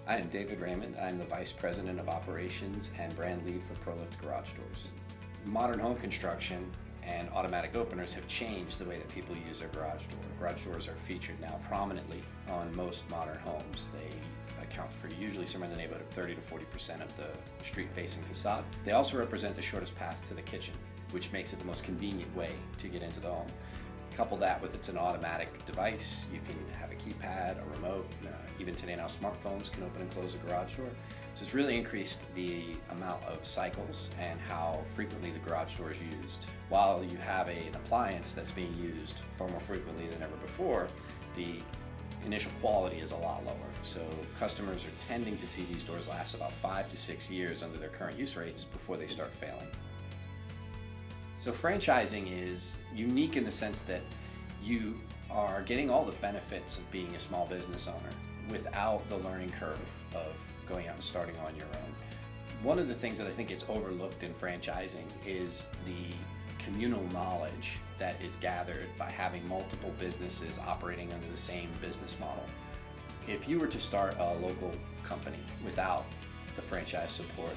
I am David Raymond. I'm the Vice President of Operations and Brand Lead for ProLift Garage Doors. Modern home construction and automatic openers have changed the way that people use their garage door. Garage doors are featured now prominently on most modern homes. They account for usually somewhere in the neighborhood of 30 to 40% of the street-facing facade. They also represent the shortest path to the kitchen, which makes it the most convenient way to get into the home. Couple that with it's an automatic device. You can have a keypad, a remote, even today now smartphones can open and close a garage door. So it's really increased the amount of cycles and how frequently the garage door is used. While you have an appliance that's being used far more frequently than ever before, the initial quality is a lot lower. So customers are tending to see these doors last about 5 to 6 years under their current use rates before they start failing. So franchising is unique in the sense that you are getting all the benefits of being a small business owner without the learning curve of going out and starting on your own. One of the things that I think gets overlooked in franchising is the communal knowledge that is gathered by having multiple businesses operating under the same business model. If you were to start a local company without the franchise support,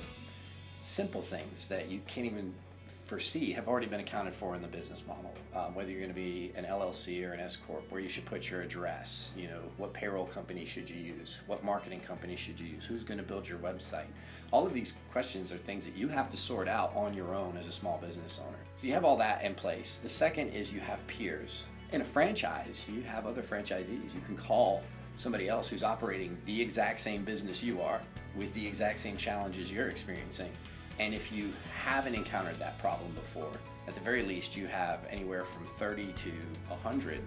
simple things that you can't even foresee have already been accounted for in the business model. Whether you're going to be an LLC or an S Corp, where you should put your address, what payroll company should you use, what marketing company should you use, who's going to build your website. All of these questions are things that you have to sort out on your own as a small business owner. So you have all that in place. The second is you have peers. In a franchise, you have other franchisees. You can call somebody else who's operating the exact same business you are with the exact same challenges you're experiencing. And if you haven't encountered that problem before, at the very least you have anywhere from 30 to 100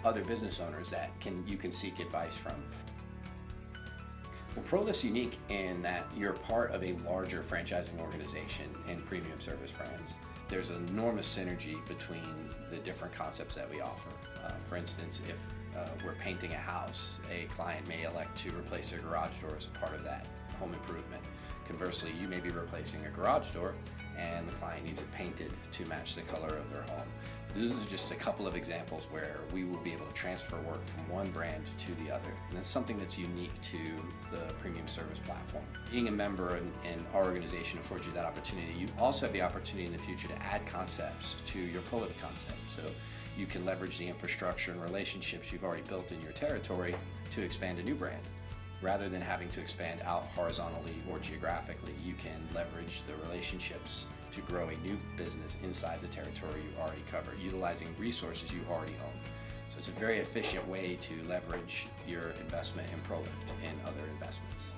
other business owners that you can seek advice from. Well, ProLift's unique in that you're part of a larger franchising organization in premium service brands. There's an enormous synergy between the different concepts that we offer. For instance, if we're painting a house, a client may elect to replace their garage door as a part of that home improvement. Conversely, you may be replacing a garage door and the client needs it painted to match the color of their home. This is just a couple of examples where we will be able to transfer work from one brand to the other. And that's something that's unique to the premium service platform. Being a member in our organization affords you that opportunity. You also have the opportunity in the future to add concepts to your ProLift concept. So you can leverage the infrastructure and relationships you've already built in your territory to expand a new brand. Rather than having to expand out horizontally or geographically, you can leverage the relationships to grow a new business inside the territory you already cover, utilizing resources you already own. So it's a very efficient way to leverage your investment in ProLift and other investments.